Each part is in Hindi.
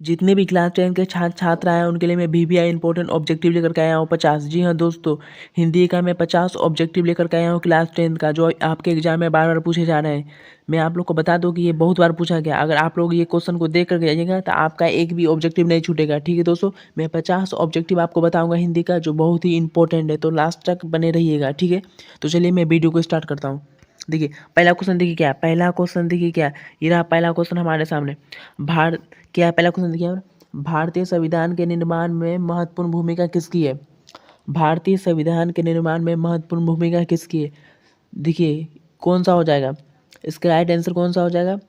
जितने भी क्लास 10 के छात्र छात्र आए हैं उनके लिए मैं VBI इंपॉर्टेंट ऑब्जेक्टिव लेकर के आया हूँ 50। जी हाँ दोस्तों, हिंदी का मैं 50 ऑब्जेक्टिव लेकर के आया हूँ क्लास 10 का, जो आपके एग्जाम में बार बार पूछे जा रहे हैं। मैं आप लोग को बता दूं कि ये बहुत बार पूछा गया। अगर आप लोग ये क्वेश्चन को देख करके जाइएगा तो आपका एक भी ऑब्जेक्टिव नहीं छूटेगा। ठीक है दोस्तों, मैं 50 ऑब्जेक्टिव आपको बताऊँगा हिंदी का, जो बहुत ही इंपॉर्टेंट है, तो लास्ट तक बने रहिएगा। ठीक है, तो चलिए मैं वीडियो को स्टार्ट करता हूँ। देखिए पहला क्वेश्चन, देखिए क्या पहला क्वेश्चन, देखिए क्या ये रहा पहला क्वेश्चन हमारे सामने। भारत क्या पहला क्वेश्चन देखिए, भारतीय संविधान के निर्माण में महत्वपूर्ण भूमिका किसकी है? भारतीय संविधान के निर्माण में महत्वपूर्ण भूमिका किसकी है? देखिए कौन सा हो जाएगा इसका राइट आंसर, कौन सा हो जाएगा?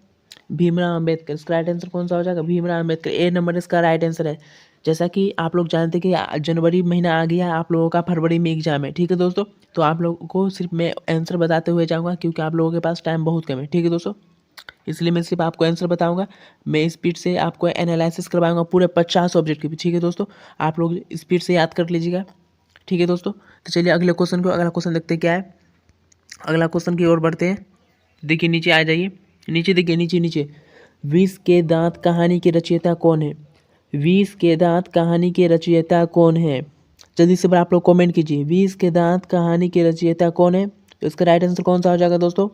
भीमराव अंबेडकर। इसका राइट आंसर कौन सा हो जाएगा? भीमराव अंबेडकर। ए नंबर इसका राइट आंसर है। जैसा कि आप लोग जानते हैं कि जनवरी महीना आ गया, आप लोगों का फरवरी में एग्जाम है। ठीक है दोस्तों, तो आप लोगों को सिर्फ मैं आंसर बताते हुए जाऊँगा क्योंकि आप लोगों के पास टाइम बहुत कम है। ठीक है दोस्तों, इसलिए मैं सिर्फ आपको आंसर बताऊंगा। मैं स्पीड से आपको एनालिसिस करवाऊंगा पूरे 50 ऑब्जेक्ट की। ठीक है दोस्तों, आप लोग स्पीड से याद कर लीजिएगा। ठीक है दोस्तों, तो चलिए अगले क्वेश्चन को, अगला क्वेश्चन देखते हैं क्या है। अगला क्वेश्चन की ओर बढ़ते हैं। देखिए नीचे आ जाइए, नीचे देखिए, नीचे नीचे। विष के दांत कहानी के रचयिता कौन है? विष के दांत कहानी के रचयिता कौन है? जल्दी से आप लोग कमेंट कीजिए, विष के दांत कहानी के रचयिता कौन है? तो इसका राइट आंसर कौन सा हो जाएगा दोस्तों?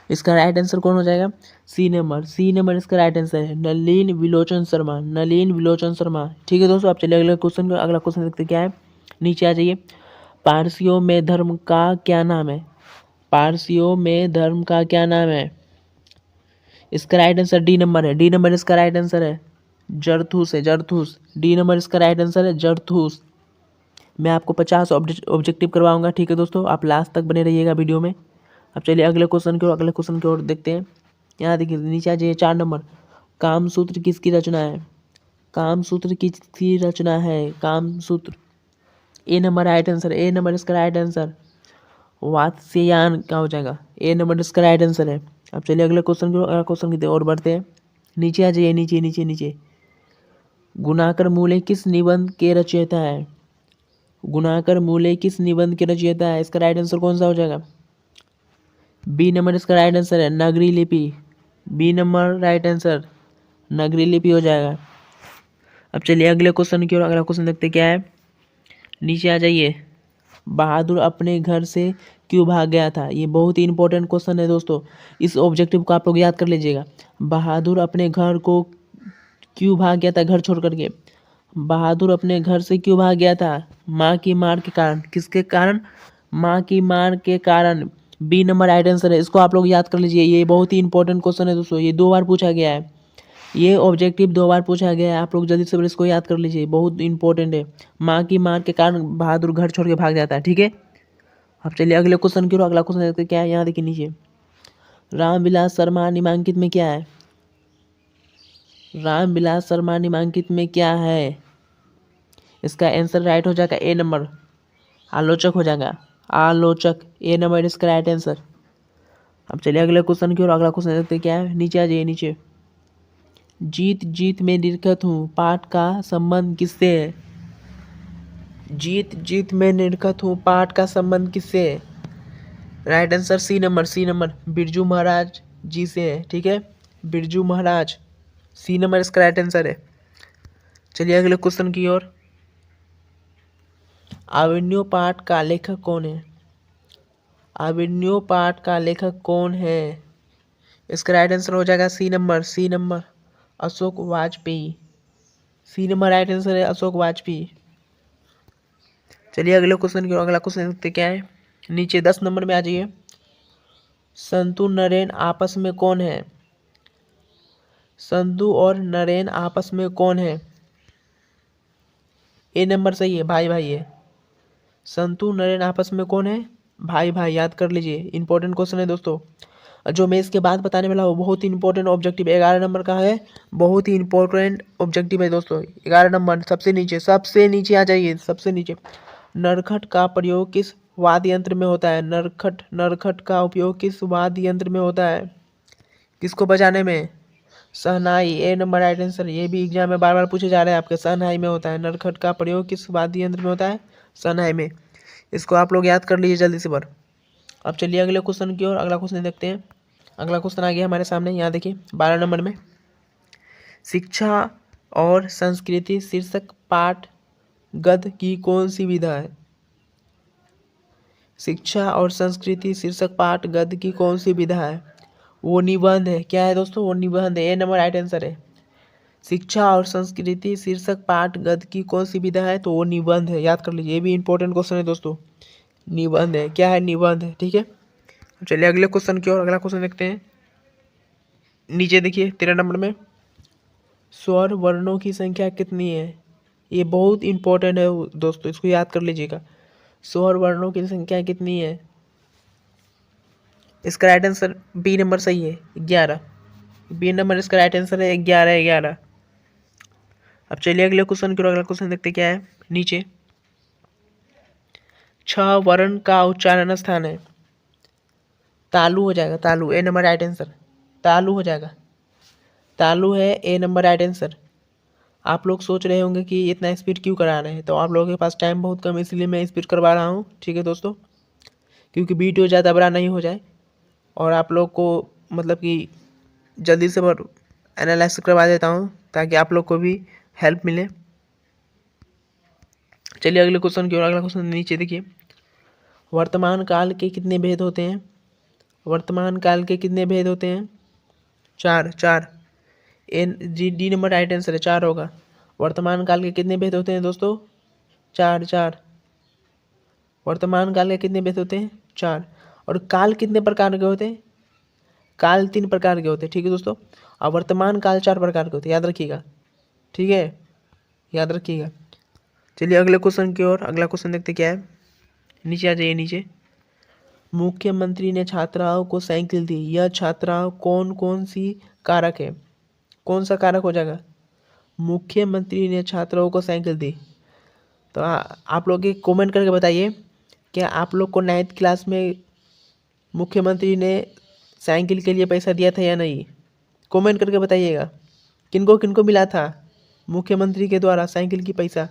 इसका राइट आंसर कौन हो जाएगा? सी नंबर, सी नंबर इसका राइट आंसर है। नलिन विलोचन शर्मा, नलिन विलोचन शर्मा। ठीक है दोस्तों, आप चलिए अगले क्वेश्चन को, अगला क्वेश्चन देखते क्या है। नीचे आ जाइए। पारसियों में धर्म का क्या नाम है? पारसियों में धर्म का क्या नाम है? इसका राइट आंसर डी नंबर है। डी नंबर इसका राइट आंसर है। जरथूस है, जरथूस। डी नंबर इसका राइट आंसर है, जरथूस। मैं आपको 50 ऑब्जेक्टिव करवाऊंगा। ठीक है दोस्तों, आप लास्ट तक बने रहिएगा वीडियो में। अब चलिए अगले क्वेश्चन की ओर, अगले क्वेश्चन की ओर देखते हैं। यहाँ देखिए नीचे आ जाइए, 4 नंबर। कामसूत्र किसकी रचना है? कामसूत्र किसकी रचना है? कामसूत्र। ए नंबर राइट आंसर, ए नंबर इसका राइट आंसर। वात्स्यायन क्या हो जाएगा? ए नंबर इसका राइट आंसर है। अब चलिए अगले क्वेश्चन की ओर, अगले क्वेश्चन की ओर बढ़ते हैं। नीचे आ जाइए, नीचे नीचे नीचे। गुणाकर मूल्य किस निबंध के रचयिता है? गुणाकर मूल्य किस निबंध के रचयिता है? इसका राइट आंसर कौन सा हो जाएगा? बी नंबर इसका राइट आंसर है, नगरी लिपि। बी नंबर राइट आंसर, नगरी लिपि हो जाएगा। अब चलिए अगले क्वेश्चन की ओर, अगला क्वेश्चन देखते क्या है। नीचे आ जाइए। बहादुर अपने घर से क्यों भाग गया था? ये बहुत ही इंपॉर्टेंट क्वेश्चन है दोस्तों, इस ऑब्जेक्टिव को आप लोग याद कर लीजिएगा। बहादुर अपने घर को क्यों भाग गया था, घर छोड़ करके? बहादुर अपने घर से क्यों भाग गया था? माँ की मार के कारण। किसके कारण? माँ की मार के कारण। बी नंबर राइट आंसर है। इसको आप लोग याद कर लीजिए, ये बहुत ही इंपॉर्टेंट क्वेश्चन है दोस्तों, ये 2 बार पूछा गया है। ये ऑब्जेक्टिव 2 बार पूछा गया है, आप लोग जल्दी से इसको याद कर लीजिए, बहुत इंपॉर्टेंट है। माँ की मार के कारण बहादुर घर छोड़ के भाग जाता है। ठीक है, अब चलिए अगले क्वेश्चन की ओर, अगला क्वेश्चन देखते हैं क्या है। यहाँ देखिए नीचे, रामविलास शर्मा निम्नलिखित में क्या है? रामविलास शर्मा निम्नलिखित में क्या है? इसका आंसर राइट हो जाएगा, ए नंबर, आलोचक हो जाएगा, आलोचक। ए नंबर इसका राइट आंसर। अब चलिए अगले क्वेश्चन की ओर, अगला क्वेश्चन देखते हैं क्या है। नीचे आ जाइए, नीचे। जीत जीत में निरखत हूँ पाठ का संबंध किससे है? जीत जीत में निरखत हूँ पाठ का संबंध किससे है? Right answer C number, C number, Birju Maharaj ji से है। ठीक है, बिरजू महाराज। सी नंबर इसका राइट आंसर है। चलिए अगले क्वेश्चन की ओर। अभिमन्यु पाठ का लेखक कौन है? अभिमन्यु पाठ का लेखक कौन है? इसका राइट आंसर हो जाएगा C number, C number, Ashok Vajpayee. C number right answer है, अशोक वाजपेयी। चलिए अगले क्वेश्चन की ओर, अगला क्वेश्चन देखते क्या है। नीचे 10 नंबर में आ जाइए। संतु नरेन आपस में कौन है? संतु और नरेन आपस में कौन है? ए नंबर सही है, भाई भाई है। संतु नरेन आपस में कौन है? भाई भाई, याद कर लीजिए, इंपॉर्टेंट क्वेश्चन है दोस्तों। जो मैं इसके बाद बताने वाला हूँ बहुत ही इंपॉर्टेंट ऑब्जेक्टिव 11 नंबर का है, बहुत ही इंपॉर्टेंट ऑब्जेक्टिव है दोस्तों। 11 नंबर सबसे नीचे, सबसे नीचे आ जाइए, सबसे नीचे। नरखट का प्रयोग किस वाद्य यंत्र में होता है? नरखट, नरखट का उपयोग किस वाद्य यंत्र में होता है? किसको बजाने में? शहनाई। ए नंबर राइट आंसर। ये भी एग्जाम में बार बार पूछे जा रहे हैं आपके, शहनाई में होता है। नरखट का प्रयोग किस वाद्य यंत्र में होता है? शहनाई में। इसको आप लोग याद कर लीजिए जल्दी से बार। अब चलिए अगले क्वेश्चन की ओर, अगला क्वेश्चन देखते हैं। अगला क्वेश्चन आ गया हमारे सामने, यहाँ देखिए 12 नंबर में। शिक्षा और संस्कृति शीर्षक पाठ गद्य की कौन सी विधा है? शिक्षा और संस्कृति शीर्षक पाठ गद्य की कौन सी विधा है? वो निबंध है। क्या है दोस्तों? वो निबंध है। ए नंबर राइट आंसर है। शिक्षा और संस्कृति शीर्षक पाठ गद्य की कौन सी विधा है? तो वो निबंध है। याद कर लीजिए, ये भी इंपॉर्टेंट क्वेश्चन है दोस्तों। निबंध है। क्या है? निबंध है। ठीक है, चलिए अगले क्वेश्चन की ओर। अगला क्वेश्चन देखते हैं। नीचे देखिए 13 नंबर में स्वर वर्णों की संख्या कितनी है? ये बहुत इंपॉर्टेंट है दोस्तों, इसको याद कर लीजिएगा। स्वर वर्णों की संख्या कितनी है? इसका राइट आंसर बी नंबर सही है, 11। बी नंबर इसका राइट आंसर है, 11 11। अब चलिए अगले क्वेश्चन की ओर। अगला क्वेश्चन देखते क्या है। नीचे 6 वर्ण का उच्चारण स्थान है। तालु हो जाएगा, तालु। ए नंबर राइट आंसर, तालु हो जाएगा। तालु है, ए नंबर राइट आंसर। आप लोग सोच रहे होंगे कि इतना स्पीड क्यों करा रहे हैं, तो आप लोगों के पास टाइम बहुत कम है, इसलिए मैं स्पीड करवा रहा हूँ। ठीक है दोस्तों, क्योंकि वीडियो ज़्यादा बड़ा नहीं हो जाए और आप लोग को मतलब कि जल्दी से एनालाइज करवा देता हूँ ताकि आप लोग को भी हेल्प मिले। चलिए अगले क्वेश्चन की ओर। अगला क्वेश्चन नीचे देखिए। वर्तमान काल के कितने भेद होते हैं? वर्तमान काल के कितने भेद होते हैं? 4 4। एन जी डी नंबर राइट आंसर है, 4 होगा। वर्तमान काल के कितने भेद होते हैं दोस्तों? 4 4। वर्तमान काल के कितने भेद होते हैं? 4। और काल कितने प्रकार के होते हैं? काल 3 प्रकार के होते हैं। ठीक है दोस्तों, और वर्तमान काल 4 प्रकार के होते हैं, याद रखिएगा। ठीक है, याद रखिएगा। चलिए अगले क्वेश्चन की ओर। अगला क्वेश्चन देखते क्या है। नीचे आ जाइए। नीचे मुख्यमंत्री ने छात्राओं को साइकिल दी, यह छात्राओं कौन कौन सी कारक है? कौन सा कारक हो जाएगा? मुख्यमंत्री ने छात्राओं को साइकिल दी। तो आप लोग एक कमेंट करके बताइए, क्या आप लोग को 9th क्लास में मुख्यमंत्री ने साइकिल के लिए पैसा दिया था या नहीं? कमेंट करके बताइएगा, किनको किनको मिला था मुख्यमंत्री के द्वारा साइकिल की पैसा?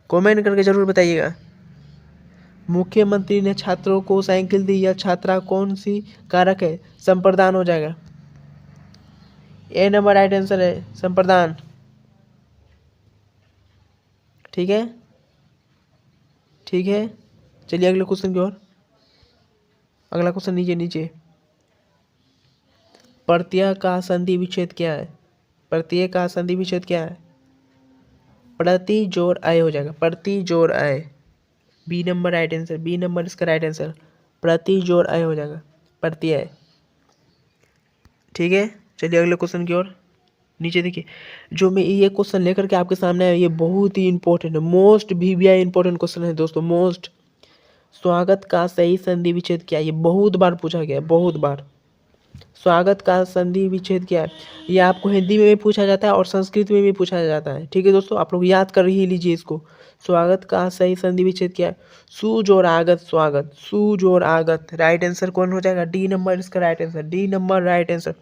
कमेंट करके जरूर बताइएगा। मुख्यमंत्री ने छात्रों को साइकिल दी, या छात्रा कौन सी कारक है? संप्रदान हो जाएगा। ए नंबर राइट आंसर है, संप्रदान। ठीक है, ठीक है। चलिए अगले क्वेश्चन की ओर। अगला क्वेश्चन नीचे नीचे। प्रत्यय का संधि विच्छेद क्या है? प्रत्यय का संधि विच्छेद क्या है? प्रति जोड़ आय हो जाएगा, प्रति जोड़ आय। B number right answer, B number इसका राइट आंसर। प्रति जोड़ आय हो जाएगा, प्रत्यय। ठीक है, चलिए अगले क्वेश्चन की ओर। नीचे देखिए, जो मैं ये क्वेश्चन लेकर के आपके सामने आया, ये बहुत ही इंपॉर्टेंट है, मोस्ट VVI इंपॉर्टेंट क्वेश्चन है दोस्तों, मोस्ट। स्वागत का सही संधि विच्छेद क्या है? ये बहुत बार पूछा गया है, बहुत बार। स्वागत का संधि विच्छेद क्या है? ये आपको हिंदी में भी पूछा जाता है और संस्कृत में भी पूछा जाता है। ठीक है दोस्तों, आप लोग याद कर ही लीजिए इसको। स्वागत का सही संधि विच्छेद क्या है? सुजोड़ आगत स्वागत, सुजोड़ आगत। राइट आंसर कौन हो जाएगा? डी नंबर इसका right answer, D number right answer.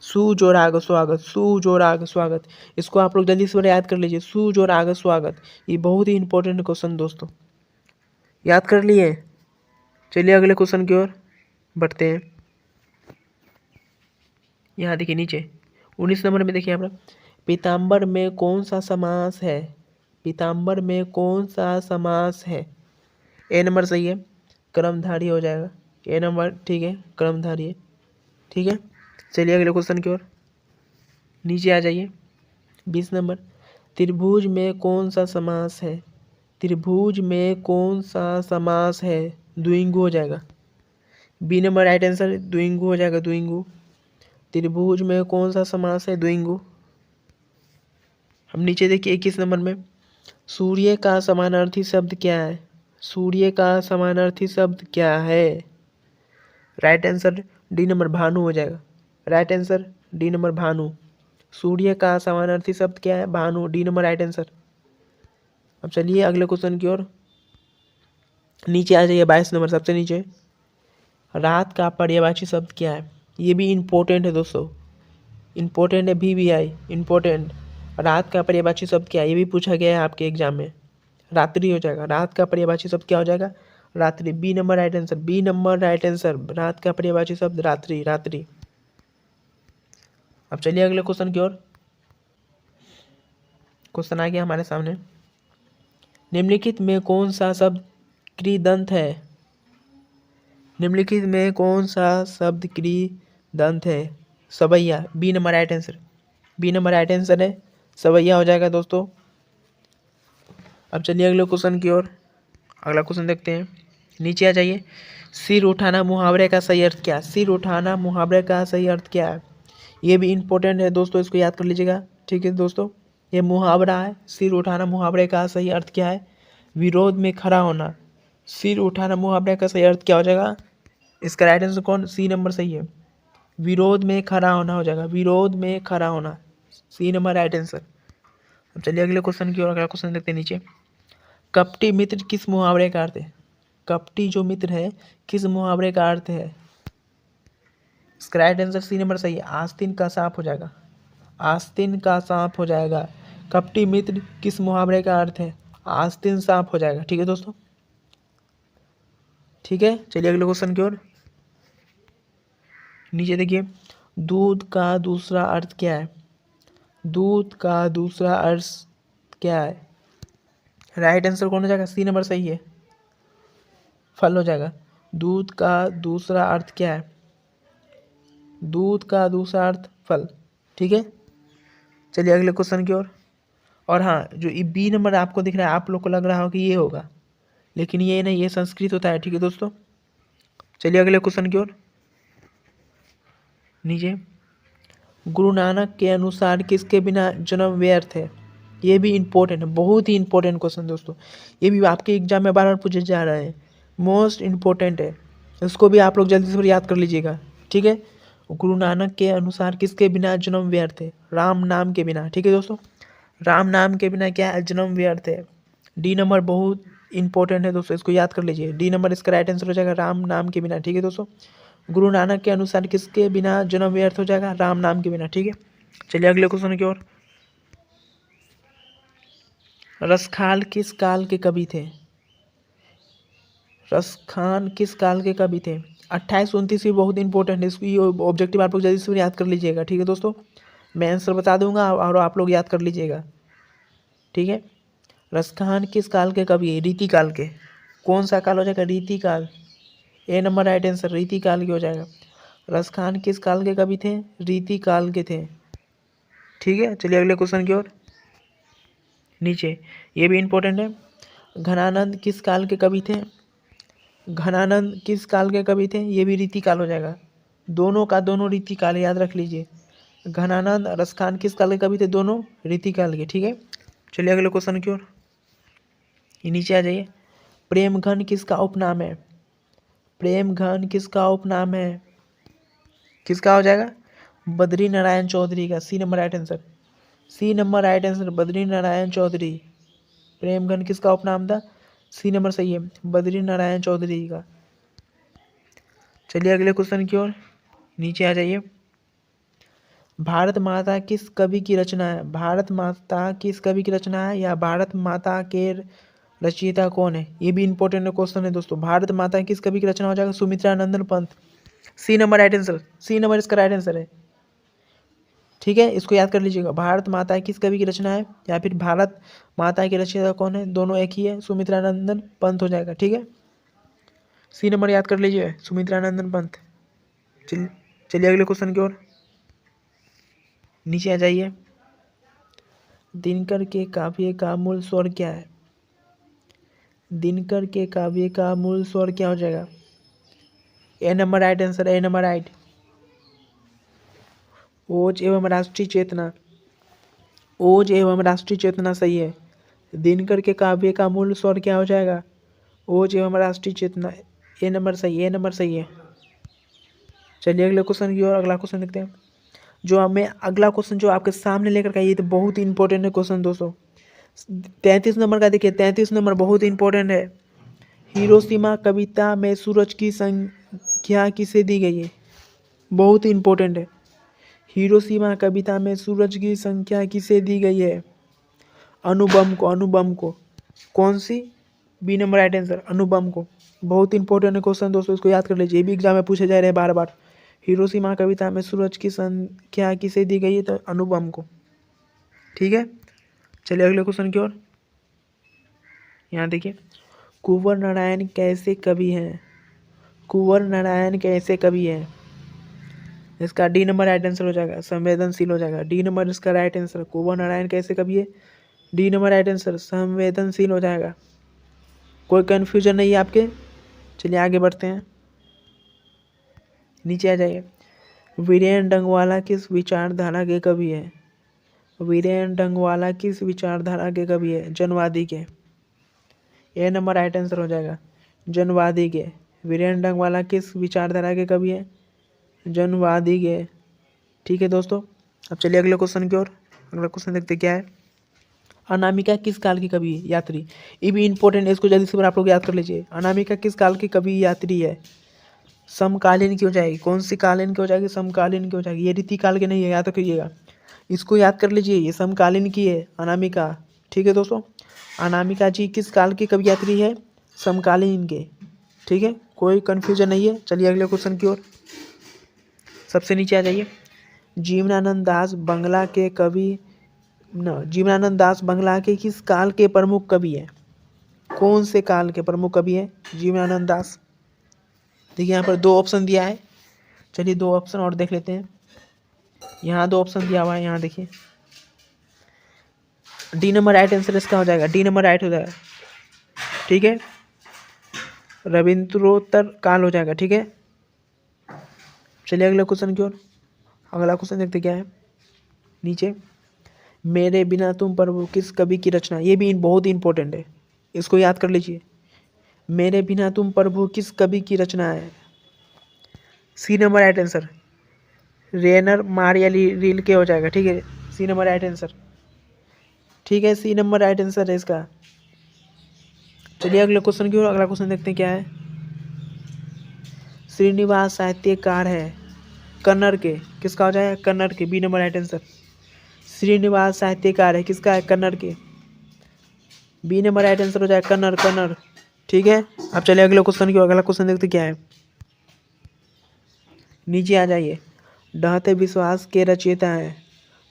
सुजोड़ आगत स्वागत, सुजोड़ आगत स्वागत। इसको आप लोग जल्दी से याद कर लीजिए, सुजोड़ आगत स्वागत। ये बहुत ही इंपॉर्टेंट क्वेश्चन दोस्तों, याद कर लिए। चलिए अगले क्वेश्चन की ओर बढ़ते हैं। यहाँ देखिए नीचे 19 नंबर में देखिए, आप पीताम्बर में कौन सा समास है? पीताम्बर में कौन सा समास है? ए नंबर सही है, कर्मधारय हो जाएगा। ए नंबर ठीक है, कर्मधारय। ठीक है, चलिए अगले क्वेश्चन की ओर। नीचे आ जाइए। 20 नंबर, त्रिभुज में कौन सा समास है? त्रिभुज में कौन सा समास है? द्विगु हो जाएगा। बी नंबर राइट आंसर, द्विगु हो जाएगा, द्विगु। त्रिभुज में कौन सा समास है? द्विगु। हम नीचे देखिए 21 नंबर में, सूर्य का समानार्थी शब्द क्या है? सूर्य का समानार्थी शब्द क्या है? राइट आंसर डी नंबर भानु हो जाएगा। राइट आंसर डी नंबर भानु। सूर्य का समानार्थी शब्द क्या है? भानु, डी नंबर राइट आंसर। अब चलिए अगले क्वेश्चन की ओर। नीचे आ जाइए 22 नंबर, सबसे नीचे। रात का पर्यायवाची शब्द क्या है? ये भी इम्पोर्टेंट है दोस्तों, इम्पोर्टेंट है, VVI इम्पोर्टेंट। रात का पर्यायवाची शब्द क्या है? ये भी पूछा गया है आपके एग्जाम में। रात्रि हो जाएगा। रात का पर्यायवाची शब्द क्या हो जाएगा? रात्रि, B number right answer, B number right answer. रात का पर्यायवाची शब्द रात्रि, रात्रि। अब चलिए अगले क्वेश्चन की ओर। क्वेश्चन आ गया हमारे सामने। निम्नलिखित में कौन सा शब्द कृदंत है? निम्नलिखित में कौन सा शब्द कृदंत है? सवैया। B number right answer. B number right answer है, सवैया हो जाएगा दोस्तों। अब चलिए अगले क्वेश्चन की ओर। अगला क्वेश्चन देखते हैं, नीचे आ जाइए। सिर उठाना मुहावरे का सही अर्थ क्या है? सिर उठाना मुहावरे का सही अर्थ क्या है? ये भी इंपॉर्टेंट है दोस्तों, इसको याद कर लीजिएगा। ठीक है दोस्तों, ये मुहावरा है। सिर उठाना मुहावरे का सही अर्थ क्या है? विरोध में खड़ा होना। सिर उठाना मुहावरे का सही अर्थ क्या हो जाएगा? इसका राइट आंसर कौन? सी नंबर सही है, विरोध में खड़ा होना हो जाएगा। विरोध में खड़ा होना, सी नंबर राइट आंसर। अब चलिए अगले क्वेश्चन की ओर। अगला क्वेश्चन देखते हैं नीचे। कपटी मित्र किस मुहावरे का अर्थ है? कपटी जो मित्र है किस मुहावरे का अर्थ है? इसका राइट आंसर सी नंबर सही है, आस्तीन का सांप हो जाएगा। आस्तीन का सांप हो जाएगा। कपटी मित्र किस मुहावरे का अर्थ है? आस्तीन सांप हो जाएगा। ठीक है दोस्तों, ठीक है। चलिए अगले क्वेश्चन की ओर। नीचे देखिए, दूध का दूसरा अर्थ क्या है? दूध का दूसरा अर्थ क्या है? राइट आंसर कौन हो जाएगा? सी नंबर सही है, फल हो जाएगा। दूध का दूसरा अर्थ क्या है? दूध का दूसरा अर्थ फल। ठीक है, चलिए अगले क्वेश्चन की ओर। और हाँ, जो ये बी नंबर आपको दिख रहा है, आप लोग को लग रहा हो कि ये होगा, लेकिन ये नहीं, ये संस्कृत होता है। ठीक है दोस्तों, चलिए अगले क्वेश्चन की ओर। नीचे, गुरु नानक के अनुसार किसके बिना जन्म व्यर्थ है? ये भी इम्पोर्टेंट है, बहुत ही इंपॉर्टेंट क्वेश्चन दोस्तों। ये भी आपके एग्जाम में बार बार पूछे जा रहे हैं, मोस्ट इम्पोर्टेंट है। इसको भी आप लोग जल्दी से याद कर लीजिएगा। ठीक है, गुरु नानक के अनुसार किसके बिना जन्म व्यर्थ है? राम नाम के बिना। ठीक है दोस्तों, राम नाम के बिना क्या है? जन्म व्यर्थ है। डी नंबर बहुत इंपॉर्टेंट है दोस्तों, इसको याद कर लीजिए। डी नंबर इसका राइट आंसर हो जाएगा, राम नाम के बिना। ठीक है दोस्तों, गुरु नानक के अनुसार किसके बिना जन्म व्यर्थ हो जाएगा? राम नाम के बिना। ठीक है, चलिए अगले क्वेश्चन की ओर। रसखान किस काल के कवि थे? रसखान किस काल के कवि थे? 28-29 भी बहुत इंपॉर्टेंट है, इसकी ऑब्जेक्टिव आप लोग जल्दी से याद कर लीजिएगा। ठीक है दोस्तों, मैं आंसर बता दूंगा और आप लोग याद कर लीजिएगा। ठीक है, रसखान किस काल के कवि है? रीति काल के। कौन सा काल हो जाएगा? रीति काल। ए नंबर राइट आंसर, रीति काल की हो जाएगा। रसखान किस काल के कवि थे? रीति काल के थे। ठीक है, चलिए अगले क्वेश्चन की ओर। नीचे, ये भी इंपॉर्टेंट है। घनानंद किस काल के कवि थे? घनानंद किस काल के कवि थे? ये भी रीति काल हो जाएगा। दोनों का दोनों रीति काल, याद रख लीजिए। घनानंद रसखान किस काल के कवि थे? दोनों रीति काल के। ठीक है, चलिए अगले क्वेश्चन की ओर। ये नीचे आ जाइए। प्रेमघन किसका उपनाम है? प्रेमघन किसका उपनाम है? किसका हो जाएगा? बद्री नारायण चौधरी का। C number right answer, C number right answer, Badri Narayan Chaudhary. Premghan किसका उपनाम था? सी नंबर सही है, बद्री नारायण चौधरी का। चलिए अगले क्वेश्चन की ओर। नीचे आ जाइए। भारत माता किस कवि की रचना है? भारत माता किस कवि की रचना है, या भारत माता के रचयिता कौन है? ये भी इंपॉर्टेंट क्वेश्चन है दोस्तों। भारत माता किस कवि की रचना हो जाएगा? Sumitra Nandan Pant. C number right answer, C number इसका राइट आंसर है। ठीक है, इसको याद कर लीजिएगा। भारत माता किस कवि की रचना है, या फिर भारत माता की रचयिता कौन है? दोनों एक ही है, सुमित्रा नंदन पंत हो जाएगा। ठीक है, सी नंबर याद कर लीजिए, सुमित्रा नंदन पंत। चलिए अगले क्वेश्चन की ओर। नीचे आ जाइए। दिनकर के काव्य का मूल स्वर क्या है? दिनकर के काव्य का मूल स्वर क्या हो जाएगा? ए नंबर राइट आंसर, ए नंबर राइट, ओज एवं राष्ट्रीय चेतना। ओज एवं राष्ट्रीय चेतना सही है। दिनकर के काव्य का मूल स्वर क्या हो जाएगा? ओज एवं राष्ट्रीय चेतना। ए नंबर सही, ए नंबर सही है। चलिए अगले क्वेश्चन की ओर। अगला क्वेश्चन देखते हैं। जो हमें अगला क्वेश्चन जो आपके सामने लेकर के ये तो बहुत ही इंपॉर्टेंट है क्वेश्चन दोस्तों। 33 नंबर का देखिए, 33 नंबर बहुत इंपॉर्टेंट है। हिरोशिमा कविता में सूरज की संख्या किसे दी गई है? बहुत इंपॉर्टेंट है। हिरोशिमा कविता में सूरज की संख्या किसे दी गई है? अणुबम को। अणुबम को। कौन सी? बी नंबर राइट आंसर, अणुबम को। बहुत इंपॉर्टेंट है क्वेश्चन दोस्तों, इसको याद कर लीजिए, ये भी एग्जाम में पूछे जा रहे हैं बार बार। हिरोशिमा कविता में सूरज की संख्या किसे दी गई है? तो अणुबम को। ठीक है, चलिए अगले क्वेश्चन की ओर। यहाँ देखिए, कुंवर नारायण कैसे कवि हैं? कुंवर नारायण कैसे कवि हैं? इसका डी नंबर राइट आंसर हो जाएगा, संवेदनशील हो जाएगा। डी नंबर इसका राइट आंसर। कुंवर नारायण कैसे कवि है? डी नंबर राइट आंसर, संवेदनशील हो जाएगा। कोई कन्फ्यूजन नहीं है आपके? चलिए आगे बढ़ते हैं, नीचे आ जाइए। वीरेन डंगवाला किस विचारधारा के कवि है? वीरेन डंगवाला किस विचारधारा के कवि है? जनवादी के। ए नंबर राइट आंसर हो जाएगा, जनवादी के। वीरेन डंगवाला किस विचारधारा के कवि है? जनवादी के। ठीक है दोस्तों, अब चलिए अगले क्वेश्चन की ओर। अगला क्वेश्चन देखते क्या है। अनामिका किस काल की कवि है? यात्री। ये भी इंपॉर्टेंट है, इसको जल्दी से आप लोग याद कर लीजिए। अनामिका किस काल की कवि यात्री है? समकालीन की हो जाएगी। कौन सी कालीन की हो जाएगी? समकालीन की हो जाएगी। ये रीति काल की नहीं है, याद रखिएगा, इसको याद कर लीजिए। ये समकालीन की है अनामिका। ठीक है दोस्तों, अनामिका जी किस काल की कवि यात्री है? समकालीन के। ठीक है, कोई कन्फ्यूजन नहीं है। चलिए अगले क्वेश्चन की ओर, सबसे नीचे आ जाइए। जीवनानंद दास बंगला के कवि जीवनानंद दास बंगला के किस काल के प्रमुख कवि हैं? कौन से काल के प्रमुख कवि हैं जीवनानंद दास? देखिए यहाँ पर दो ऑप्शन दिया है, चलिए दो ऑप्शन और देख लेते हैं। यहाँ दो ऑप्शन दिया हुआ है, यहाँ देखिए। डी नंबर राइट आंसर इसका हो जाएगा, डी नंबर राइट हो जाएगा। ठीक है, रविंद्रोत्तर काल हो जाएगा। ठीक है, चलिए अगले क्वेश्चन की ओर। अगला क्वेश्चन देखते क्या है नीचे। मेरे बिना तुम प्रभु किस कवि की रचना? ये भी बहुत इंपॉर्टेंट है, इसको याद कर लीजिए। मेरे बिना तुम प्रभु किस कवि की रचना है? C number right answer, Rainer Maria Rilke हो जाएगा। ठीक है, सी नंबर राइट आंसर। ठीक है, सी नंबर राइट आंसर है इसका। चलिए अगले क्वेश्चन की ओर। अगला क्वेश्चन देखते हैं क्या है। श्रीनिवास साहित्यकार है कन्नड़ के, किसका हो जाएगा? कन्नड़ के। B number right answer. Srinivas साहित्यकार है किसका है? कन्नड़ के। बी नंबर राइट आंसर हो जाएगा, कन्नड़ कन्नड़। ठीक है, अब चलिए अगले क्वेश्चन की ओर। अगला क्वेश्चन देखते क्या है, नीचे आ जाइए। ढहते विश्वास के रचयिता है,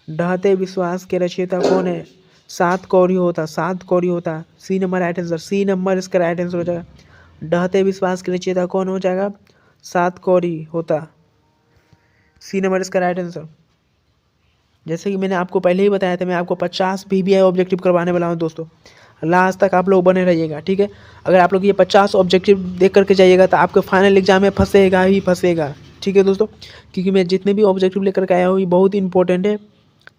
ढहते विश्वास के रचयिता कौन है? सात कौड़ी होता, सात कौड़ी होता। C number right answer, C number इसका राइट आंसर हो जाएगा। ढहते विश्वास के रचयिता कौन हो जाएगा? सात कौड़ी होता। सी नंबर इसका राइट आंसर। जैसे कि मैंने आपको पहले ही बताया था, मैं आपको 50 PBI ऑब्जेक्टिव करवाने वाला हूँ दोस्तों, लास्ट तक आप लोग बने रहिएगा। ठीक है, अगर आप लोग ये 50 ऑब्जेक्टिव देख करके जाइएगा तो आपके फाइनल एग्जाम में फंसेगा ही फंसेगा। ठीक है दोस्तों, क्योंकि मैं जितने भी ऑब्जेक्टिव लेकर के आया हूँ ये बहुत इंपॉर्टेंट है।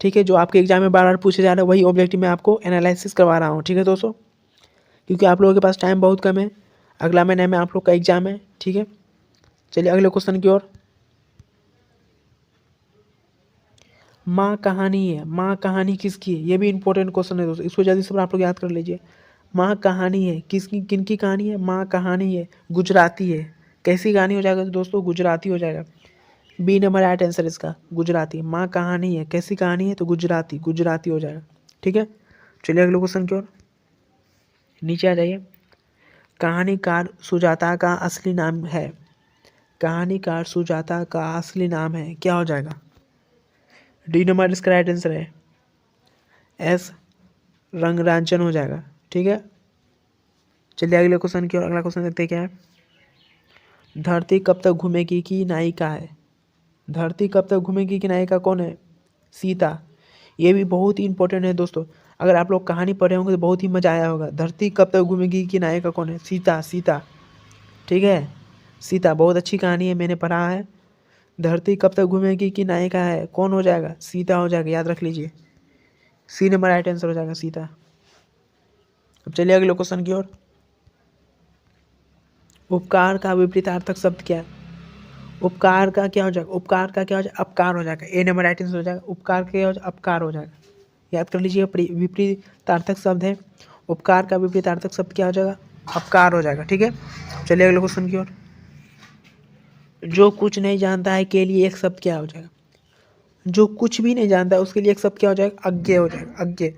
ठीक है, जो आपके एग्जाम में बार बार पूछे जा रहे हैं वही ऑब्जेक्टिव मैं आपको एनालिसिस करवा रहा हूँ। ठीक है दोस्तों, क्योंकि आप लोगों के पास टाइम बहुत कम है, अगला महीने में आप लोग का एग्जाम है। ठीक है, चलिए अगले क्वेश्चन की ओर। माँ कहानी है, माँ कहानी किसकी है? ये भी इंपॉर्टेंट क्वेश्चन है दोस्तों, इसको जल्दी से आप लोग याद कर लीजिए। माँ कहानी है किसकी, किनकी कहानी है? माँ कहानी है गुजराती है। कैसी कहानी हो जाएगा दोस्तों? गुजराती हो जाएगा। बी नंबर राइट आंसर इसका, गुजराती। माँ कहानी है, कैसी कहानी है? तो गुजराती, गुजराती हो जाएगा। ठीक है, चलिए अगले क्वेश्चन की ओर, नीचे आ जाइए। कहानीकार सुजाता का असली नाम है, कहानीकार सुजाता का असली नाम है, क्या हो जाएगा? डी नंबर इसका राइट आंसर है, एस रंगराजन हो जाएगा। ठीक है, चलिए अगले क्वेश्चन की ओर। अगला क्वेश्चन देखते हैं क्या है। धरती कब तक घूमेगी की नायिका है? धरती कब तक घूमेगी की नायिका कौन है? सीता। ये भी बहुत ही इंपॉर्टेंट है दोस्तों, अगर आप लोग कहानी पढ़े होंगे तो बहुत ही मजा आया होगा। धरती कब तक घूमेगी की नायिका कौन है? सीता, सीता। ठीक है, सीता बहुत अच्छी कहानी है, मैंने पढ़ा है। धरती कब तक घूमेगी की नायिका है, कौन हो जाएगा? सीता हो जाएगा, याद रख लीजिए। सी नंबर राइट आंसर हो जाएगा, सीता। अब चलिए अगले क्वेश्चन की ओर। उपकार का विपरीतार्थक शब्द क्या है? उपकार का क्या हो जाएगा? उपकार का क्या हो जाएगा? अपकार हो जाएगा। ए नंबर राइट आंसर हो जाएगा। उपकार का क्या हो जाएगा? अपकार हो जाएगा, याद कर लीजिए। विपरीतार्थक शब्द है, उपकार का विपरीतार्थक शब्द क्या हो जाएगा? अपकार हो जाएगा। ठीक है, चलिए अगले क्वेश्चन की ओर। जो कुछ नहीं जानता है के लिए एक शब्द क्या हो जाएगा? जो कुछ भी नहीं जानता है उसके लिए एक शब्द क्या हो जाएगा? अज्ञे हो जाएगा, Agyeya.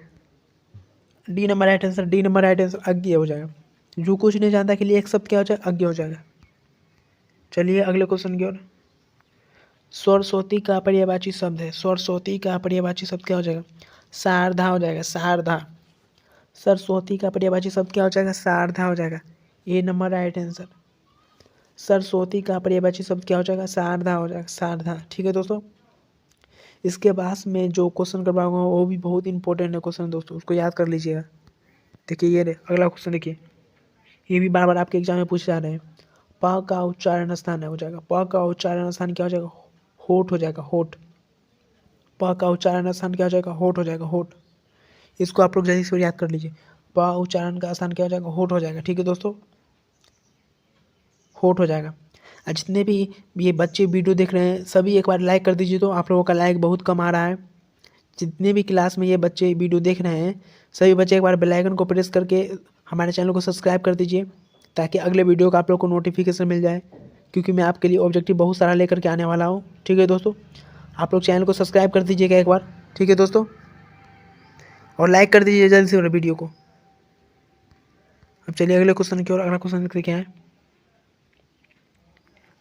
D number right answer, D number right answer, Agyeya हो जाएगा। जो कुछ नहीं जानता के लिए एक शब्द क्या हो जाएगा? अज्ञे हो जाएगा। चलिए अगले क्वेश्चन की ओर। सरस्वती का पर्यायवाची शब्द है, सरस्वती का पर्यायवाची शब्द क्या हो जाएगा? सारधा हो जाएगा, सारधा। सरस्वती का पर्यायवाची शब्द क्या हो जाएगा? सारधा हो जाएगा। ए नंबर राइट आंसर। सरस्वती का पर्यायवाची शब्द क्या हो जाएगा? सारधा हो जाएगा, सारधा। ठीक है दोस्तों, इसके बाद में जो क्वेश्चन करवाऊंगा वो भी बहुत इंपॉर्टेंट है क्वेश्चन दोस्तों, उसको याद कर लीजिएगा। देखिए ये अगला क्वेश्चन देखिए, ये भी बार बार आपके एग्जाम में पूछे जा रहे हैं। प का उच्चारण स्थान हो जाएगा, प का उच्चारण स्थान क्या हो जाएगा? होठ हो जाएगा, होठ। प का उच्चारण स्थान क्या हो जाएगा? होठ हो जाएगा, होठ। इसको आप लोग जल्दी से याद कर लीजिए। प उच्चारण का स्थान क्या हो जाएगा? होठ हो जाएगा। ठीक है दोस्तों, होठ हो जाएगा। और जितने भी ये बच्चे वीडियो देख रहे हैं सभी एक बार लाइक कर दीजिए, तो आप लोगों का लाइक बहुत कम आ रहा है। जितने भी क्लास में ये बच्चे वीडियो देख रहे हैं सभी बच्चे एक बार बेल आइकन को प्रेस करके हमारे चैनल को सब्सक्राइब कर दीजिए, ताकि अगले वीडियो का आप लोग को नोटिफिकेशन मिल जाए, क्योंकि मैं आपके लिए ऑब्जेक्टिव बहुत सारा लेकर के आने वाला हूँ। ठीक है दोस्तों, आप लोग चैनल को सब्सक्राइब कर दीजिएगा एक बार। ठीक है दोस्तों, और लाइक कर दीजिए जल्दी से वीडियो को। अब चलिए अगले क्वेश्चन की ओर। अगला क्वेश्चन देखते क्या है।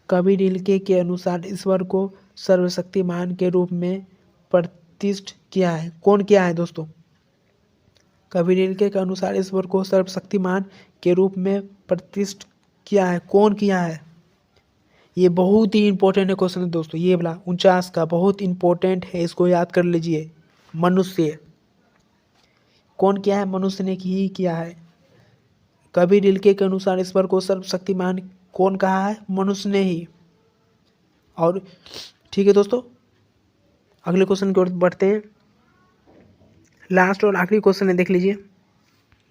कवि ऋलके के अनुसार ईश्वर को सर्वशक्तिमान के रूप में प्रतिष्ठित किया है, कौन किया है दोस्तों? कवि ऋलके के अनुसार ईश्वर को सर्वशक्तिमान के रूप में प्रतिष्ठित किया है, कौन किया है? ये बहुत ही इंपॉर्टेंट है क्वेश्चन दोस्तों, ये वाला 49 का बहुत इंपॉर्टेंट है, इसको याद कर लीजिए। मनुष्य, कौन किया है? मनुष्य ने ही किया है। कवि ऋलके के अनुसार ईश्वर को सर्वशक्तिमान कौन कहा है? मनुष्य ने ही। और ठीक है दोस्तों, अगले क्वेश्चन की ओर बढ़ते हैं। लास्ट और आखिरी क्वेश्चन है, देख लीजिए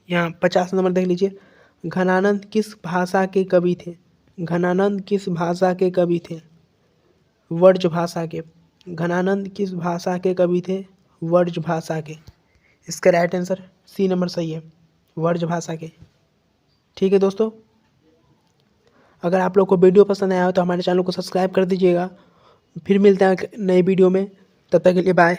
यहाँ 50 नंबर देख लीजिए। घनानंद किस भाषा के कवि थे? घनानंद किस भाषा के कवि थे? वर्ज भाषा के। घनानंद किस भाषा के कवि थे? वर्ज भाषा के। इसका राइट आंसर सी नंबर सही है, वर्ज भाषा के। ठीक है दोस्तों, अगर आप लोग को वीडियो पसंद आया हो तो हमारे चैनल को सब्सक्राइब कर दीजिएगा। फिर मिलते हैं नए वीडियो में, तब तक के लिए बाय।